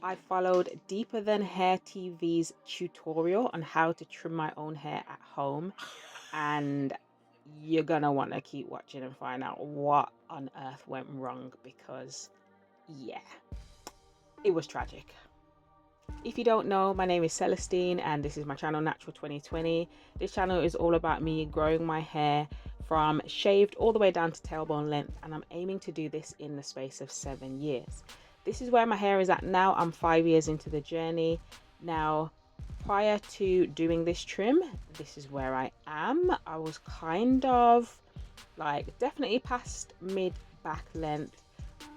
I followed Deeper Than Hair TV's tutorial on how to trim my own hair at home, and you're gonna want to keep watching and find out what on earth went wrong because, yeah, it was tragic. If you don't know, my name is Celestine and this is my channel Natural 2020. This channel is all about me growing my hair from shaved all the way down to tailbone length, and I'm aiming to do this in the space of 7 years. This is where my hair is at now. I'm 5 years into the journey. Now, prior to doing this trim, this is where I am. I was kind of like definitely past mid back length,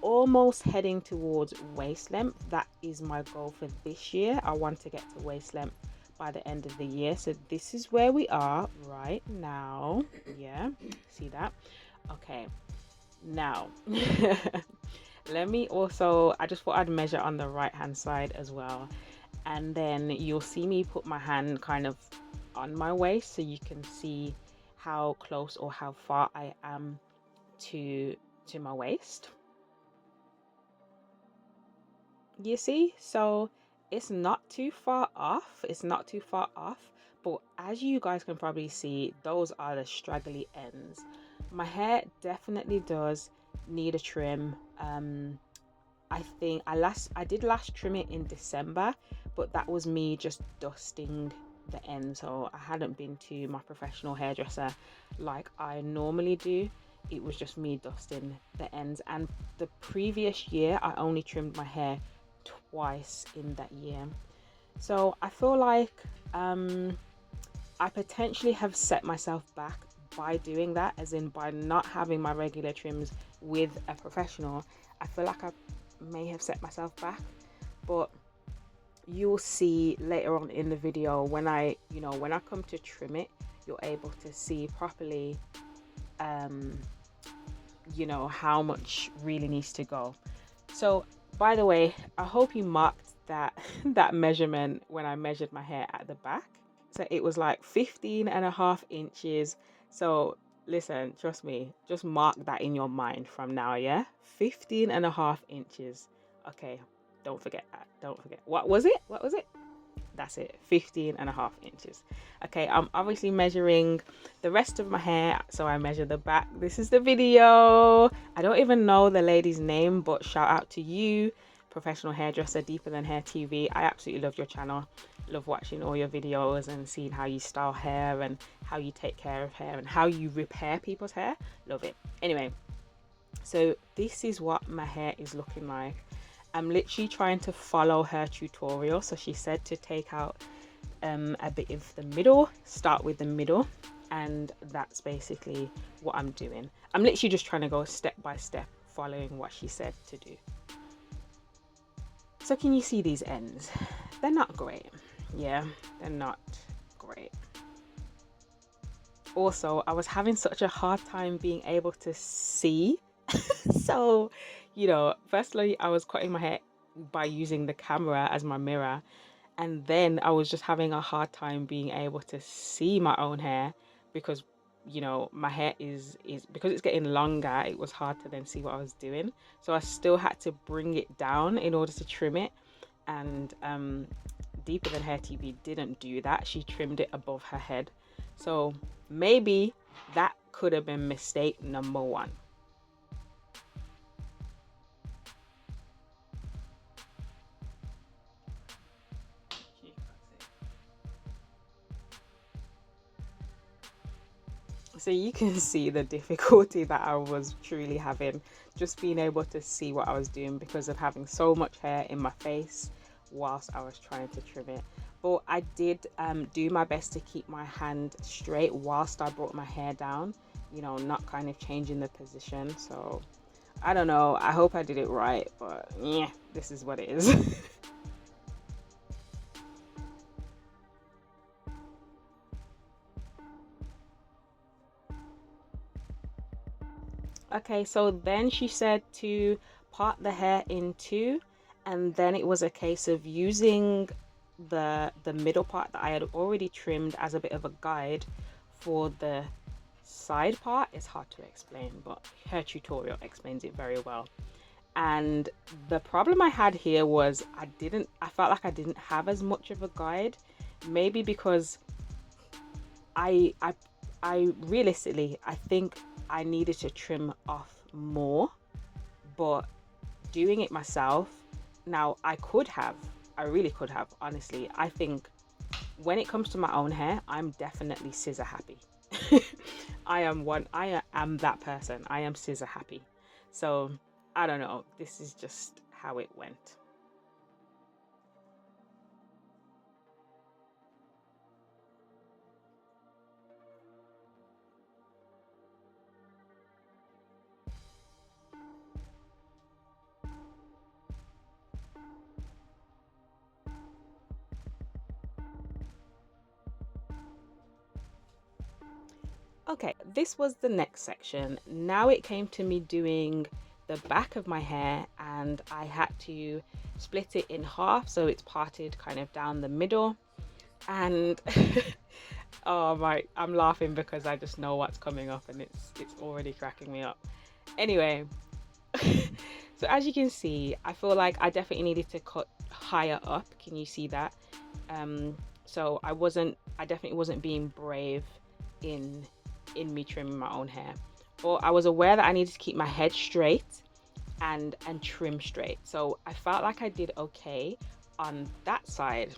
almost heading towards waist length. That is my goal for this year. I want to get to waist length by the end of the year. So this is where we are right now. Yeah, see that? Okay, now let me also, I just thought I'd measure on the right hand side as well, and then you'll see me put my hand kind of on my waist so you can see how close or how far I am to my waist. You see, so it's not too far off, but as you guys can probably see, those are the straggly ends. My hair definitely does need a trim. I think I did last trim it in December, but that was me just dusting the end, so I hadn't been to my professional hairdresser like I normally do. It was just me dusting the ends, and the previous year I only trimmed my hair twice in that year. So I feel like I potentially have set myself back by doing that, as in by not having my regular trims with a professional. I feel like I may have set myself back, but you'll see later on in the video when I come to trim it, you're able to see properly how much really needs to go. So by the way, I hope you marked that that measurement when I measured my hair at the back. So it was like 15.5 inches. So listen, trust me, just mark that in your mind from now, yeah? 15.5 inches. Okay, don't forget that. Don't forget. What was it? What was it? That's it, 15.5 inches. Okay, I'm obviously measuring the rest of my hair, so I measure the back. This is the video. I don't even know the lady's name, but shout out to you, professional hairdresser Deeper Than Hair TV. I absolutely love your channel. Love watching all your videos and seeing how you style hair and how you take care of hair and how you repair people's hair. Love it. Anyway, so this is what my hair is looking like. I'm literally trying to follow her tutorial. So she said to take out a bit of the middle, start with the middle, and that's basically what I'm doing. I'm literally just trying to go step by step following what she said to do. So can you see these ends? They're not great. Yeah, they're not great. Also, I was having such a hard time being able to see. So, firstly, I was cutting my hair by using the camera as my mirror, and then I was just having a hard time being able to see my own hair because my hair is because it's getting longer. It was hard to then see what I was doing, so I still had to bring it down in order to trim it. And Deeper Than Hair TV didn't do that. She trimmed it above her head, so maybe that could have been mistake number one. So you can see the difficulty that I was truly having just being able to see what I was doing because of having so much hair in my face whilst I was trying to trim it. But I did do my best to keep my hand straight whilst I brought my hair down, not kind of changing the position. So I don't know, I hope I did it right, but yeah, this is what it is. Okay, so then she said to part the hair in two, and then it was a case of using the middle part that I had already trimmed as a bit of a guide for the side part. It's hard to explain, but her tutorial explains it very well. And the problem I had here was I felt like I didn't have as much of a guide. Maybe because I I I realistically I think I needed to trim off more, but doing it myself, now I really could have, honestly. I think when it comes to my own hair, I'm definitely scissor happy. I am that person. I am scissor happy. So I don't know. This is just how it went. Okay, this was the next section. Now it came to me doing the back of my hair, and I had to split it in half so it's parted kind of down the middle. And oh my, I'm laughing because I just know what's coming up and it's already cracking me up. Anyway, so as you can see, I feel like I definitely needed to cut higher up. Can you see that? So I definitely wasn't being brave in me trimming my own hair. But I was aware that I needed to keep my head straight and trim straight. So I felt like I did okay on that side.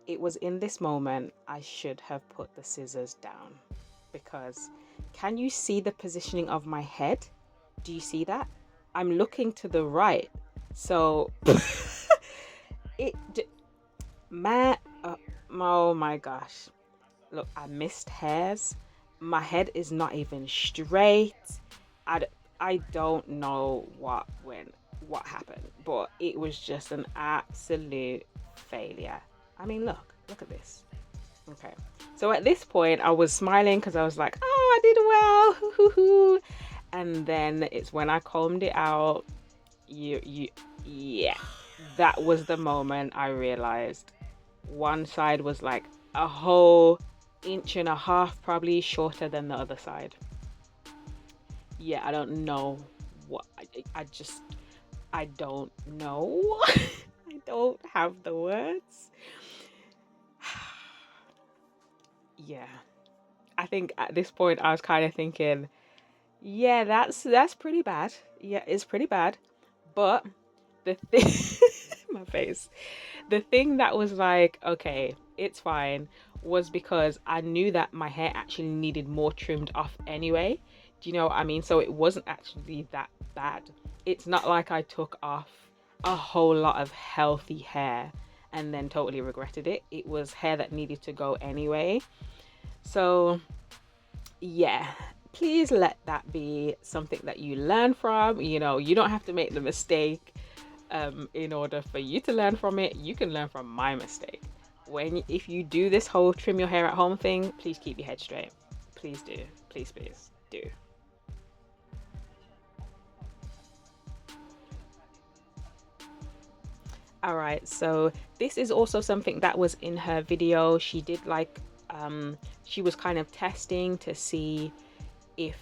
It was in this moment I should have put the scissors down, because can you see the positioning of my head? Do you see that? I'm looking to the right. So it man oh my gosh. Look, I missed hairs. My head is not even straight. I, I don't know what happened, but it was just an absolute failure. I mean, look at this. Okay. So at this point, I was smiling because I was like, oh, I did well. And then it's when I combed it out, yeah, that was the moment I realized one side was like a whole inch and a half, probably shorter than the other side. Yeah, I don't know what I just I don't know. I don't have the words. Yeah. I think at this point I was kind of thinking, yeah, that's pretty bad. Yeah, it's pretty bad. But the thing my face. The thing that was like, okay, it's fine, was because I knew that my hair actually needed more trimmed off anyway. Do you know what I mean? So it wasn't actually that bad. It's not like I took off a whole lot of healthy hair and then totally regretted it. It was hair that needed to go anyway. So, yeah, please let that be something that you learn from. You know, you don't have to make the mistake in order for you to learn from it. You can learn from my mistake. If you do this whole trim your hair at home thing, please keep your head straight. Please do. Please do. All right, so this is also something that was in her video. She did like, she was kind of testing to see if,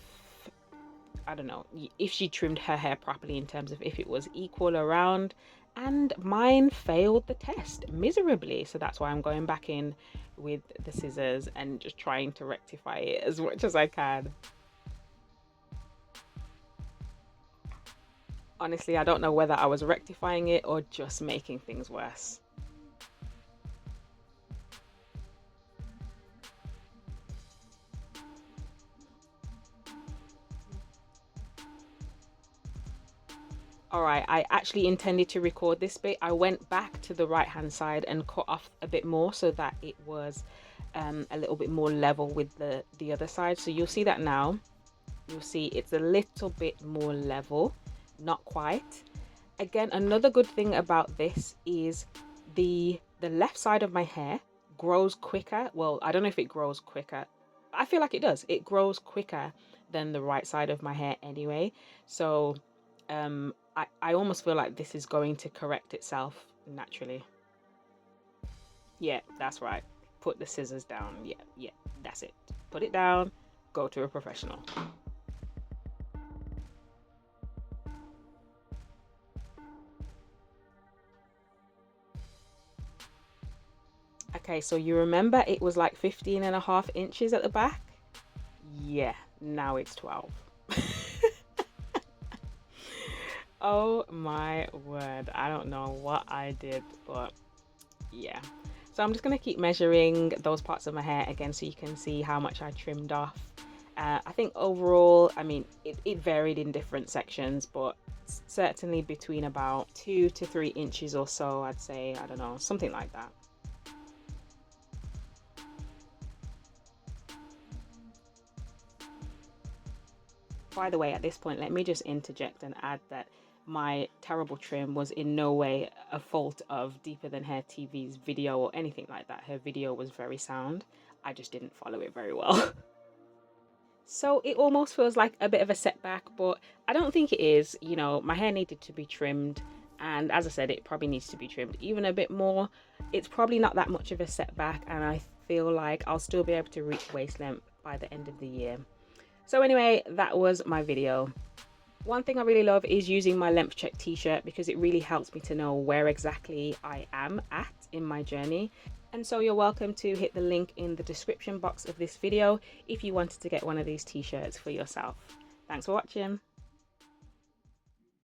I don't know, if she trimmed her hair properly in terms of if it was equal around. And mine failed the test miserably. So that's why I'm going back in with the scissors and just trying to rectify it as much as I can. Honestly, I don't know whether I was rectifying it or just making things worse. All right, I actually intended to record this bit. I went back to the right hand side and cut off a bit more so that it was a little bit more level with the other side. So you'll see that now. You'll see it's a little bit more level, not quite. Again, another good thing about this is the left side of my hair grows quicker. Well, I don't know if it grows quicker. I feel like it does. It grows quicker than the right side of my hair anyway. So I almost feel like this is going to correct itself naturally. Yeah, that's right. Put the scissors down. Yeah, that's it. Put it down, go to a professional. Okay, so you remember it was like 15.5 inches at the back? Yeah, now it's 12. Oh my word. I don't know what I did, but yeah. So I'm just going to keep measuring those parts of my hair again so you can see how much I trimmed off. I think overall, I mean, it varied in different sections, but certainly between about 2 to 3 inches or so, I'd say. I don't know, something like that. By the way, at this point, let me just interject and add that my terrible trim was in no way a fault of Deeper Than Hair TV's video or anything like that. Her video was very sound. I just didn't follow it very well. So it almost feels like a bit of a setback, but I don't think it is. You know, my hair needed to be trimmed, and as I said, it probably needs to be trimmed even a bit more. It's probably not that much of a setback, and I feel like I'll still be able to reach waist length by the end of the year. So anyway, that was my video. One thing I really love is using my length check t-shirt because it really helps me to know where exactly I am at in my journey. And so you're welcome to hit the link in the description box of this video if you wanted to get one of these t-shirts for yourself. Thanks for watching.